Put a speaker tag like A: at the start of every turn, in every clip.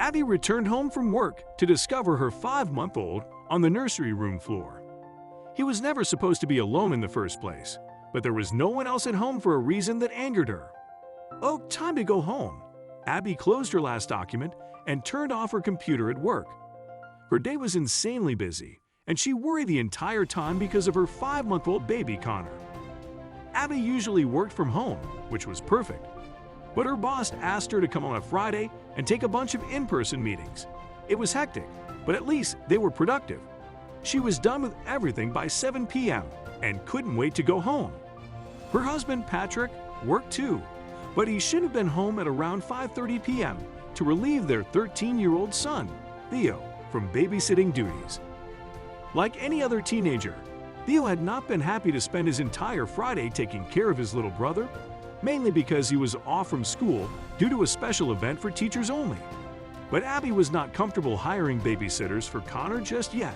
A: Abby returned home from work to discover her 5-month-old on the nursery room floor. He was never supposed to be alone in the first place, but there was no one else at home for a reason that angered her. "Oh, time to go home." Abby closed her last document and turned off her computer at work. Her day was insanely busy, and she worried the entire time because of her 5-month-old baby Connor. Abby usually worked from home, which was perfect. But her boss asked her to come on a Friday and take a bunch of in-person meetings. It was hectic, but at least they were productive. She was done with everything by 7 p.m. and couldn't wait to go home. Her husband, Patrick, worked too, but he should have been home at around 5:30 p.m. to relieve their 13-year-old son, Theo, from babysitting duties. Like any other teenager, Theo had not been happy to spend his entire Friday taking care of his little brother, mainly because he was off from school due to a special event for teachers only. But Abby was not comfortable hiring babysitters for Connor just yet.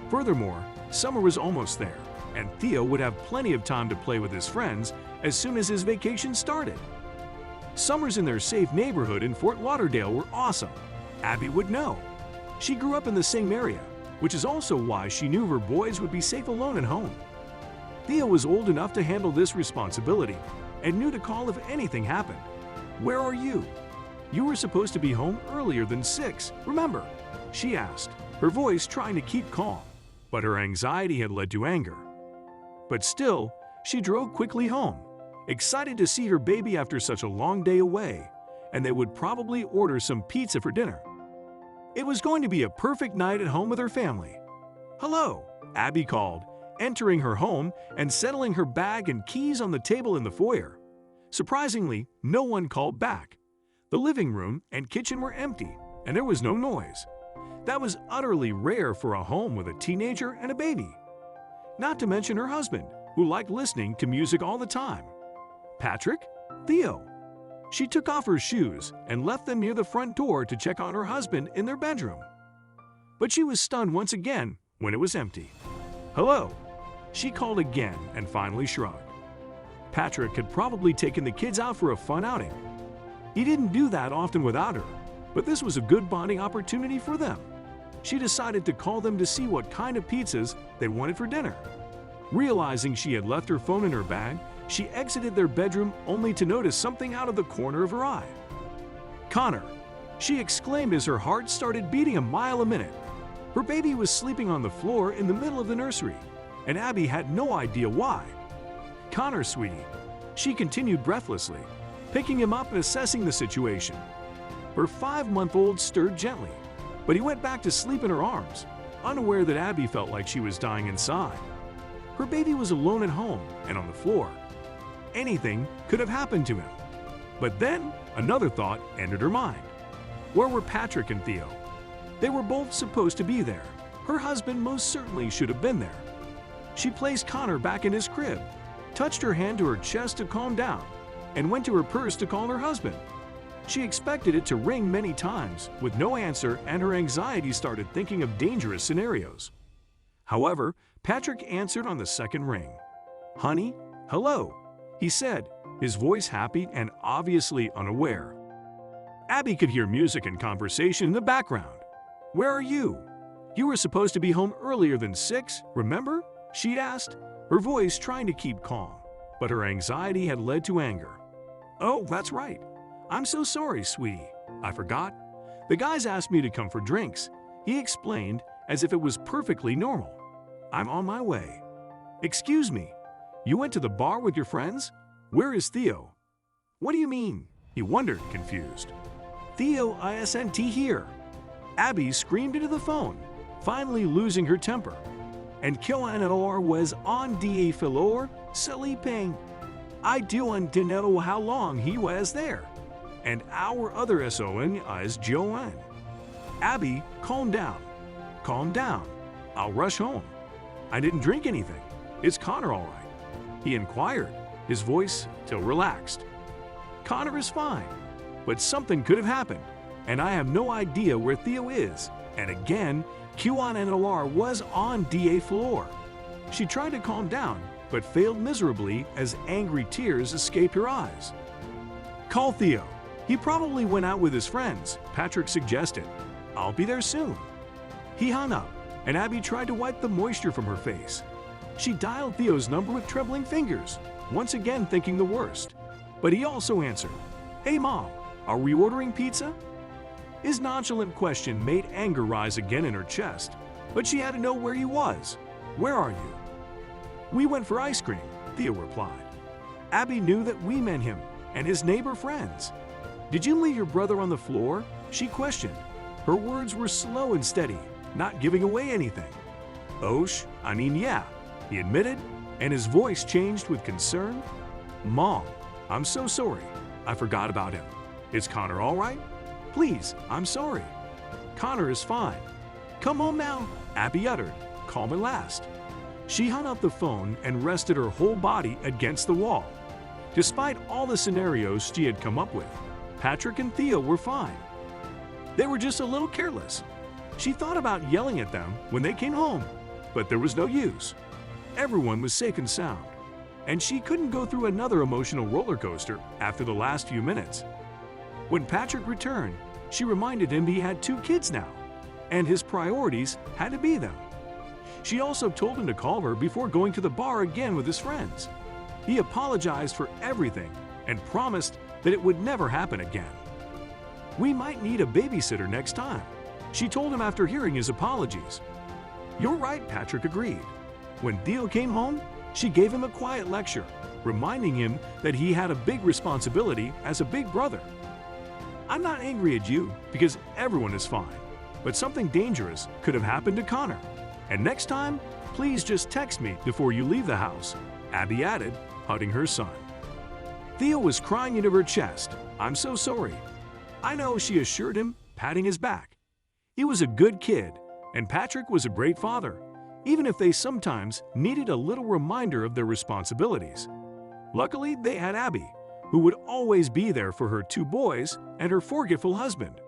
A: Furthermore, summer was almost there, and Theo would have plenty of time to play with his friends as soon as his vacation started. Summers in their safe neighborhood in Fort Lauderdale were awesome. Abby would know. She grew up in the same area, which is also why she knew her boys would be safe alone at home. Theo was old enough to handle this responsibility and knew to call if anything happened. "Where are you? You were supposed to be home earlier than 6, remember?" she asked, her voice trying to keep calm, but her anxiety had led to anger. But still, she drove quickly home, excited to see her baby after such a long day away, and they would probably order some pizza for dinner. It was going to be a perfect night at home with her family. "Hello," Abby called, entering her home and settling her bag and keys on the table in the foyer. Surprisingly, no one called back. The living room and kitchen were empty, and there was no noise. That was utterly rare for a home with a teenager and a baby. Not to mention her husband, who liked listening to music all the time. Patrick? Theo. She took off her shoes and left them near the front door to check on her husband in their bedroom. But she was stunned once again when it was empty. "Hello," she called again and finally shrugged. Patrick had probably taken the kids out for a fun outing. He didn't do that often without her, but this was a good bonding opportunity for them. She decided to call them to see what kind of pizzas they wanted for dinner. Realizing she had left her phone in her bag, she exited their bedroom only to notice something out of the corner of her eye. "Connor!" she exclaimed as her heart started beating a mile a minute. Her baby was sleeping on the floor in the middle of the nursery, and Abby had no idea why. "Connor, sweetie," she continued breathlessly, picking him up and assessing the situation. Her 5-month-old stirred gently, but he went back to sleep in her arms, unaware that Abby felt like she was dying inside. Her baby was alone at home and on the floor. Anything could have happened to him. But then another thought entered her mind. Where were Patrick and Theo? They were both supposed to be there. Her husband most certainly should have been there. She placed Connor back in his crib, touched her hand to her chest to calm down, and went to her purse to call her husband. She expected it to ring many times with no answer, and her anxiety started thinking of dangerous scenarios. However, Patrick answered on the second ring. "Honey, hello," he said, his voice happy and obviously unaware. Abby could hear music and conversation in the background. "Where are you? You were supposed to be home earlier than 6, remember?" she'd asked, her voice trying to keep calm, but her anxiety had led to anger. "Oh, that's right. I'm so sorry, sweetie. I forgot. The guys asked me to come for drinks," he explained as if it was perfectly normal. "I'm on my way." "Excuse me, you went to the bar with your friends? Where is Theo?" "What do you mean?" he wondered, confused. "Theo isn't here." Abby screamed into the phone, finally losing her temper. "And Killanator was on the floor, sleeping. I don't know how long he was there. And our other SON is Joanne." "Abby, calm down. Calm down. I'll rush home. I didn't drink anything. Is Connor all right?" he inquired, his voice still relaxed. "Connor is fine, but something could have happened, and I have no idea where Theo is. And again, QANNOR was on the floor." She tried to calm down, but failed miserably as angry tears escaped her eyes. "Call Theo. He probably went out with his friends, Patrick suggested. I'll be there soon. He hung up, and Abby tried to wipe the moisture from her face. She dialed Theo's number with trembling fingers, once again thinking the worst. But he also answered, "Hey Mom, are we ordering pizza?" His nonchalant question made anger rise again in her chest, but she had to know where he was. "Where are you?" "We went for ice cream," Theo replied. Abby knew that we meant him and his neighbor friends. "Did you leave your brother on the floor?" she questioned. Her words were slow and steady, not giving away anything. I mean yeah," he admitted, and his voice changed with concern. "Mom, I'm so sorry. I forgot about him. Is Connor all right? Please, I'm sorry." "Connor is fine. Come home now," Abby uttered, calm at last. She hung up the phone and rested her whole body against the wall. Despite all the scenarios she had come up with, Patrick and Theo were fine. They were just a little careless. She thought about yelling at them when they came home, but there was no use. Everyone was safe and sound, and she couldn't go through another emotional roller coaster after the last few minutes. When Patrick returned, she reminded him he had 2 kids now, and his priorities had to be them. She also told him to call her before going to the bar again with his friends. He apologized for everything and promised that it would never happen again. "We might need a babysitter next time," she told him after hearing his apologies. "You're right," Patrick agreed. When Theo came home, she gave him a quiet lecture, reminding him that he had a big responsibility as a big brother. "I'm not angry at you because everyone is fine, but something dangerous could have happened to Connor. And next time, please just text me before you leave the house," Abby added, hugging her son. Theo was crying into her chest. "I'm so sorry." "I know," she assured him, patting his back. He was a good kid, and Patrick was a great father, even if they sometimes needed a little reminder of their responsibilities. Luckily, they had Abby, who would always be there for her 2 boys and her forgetful husband.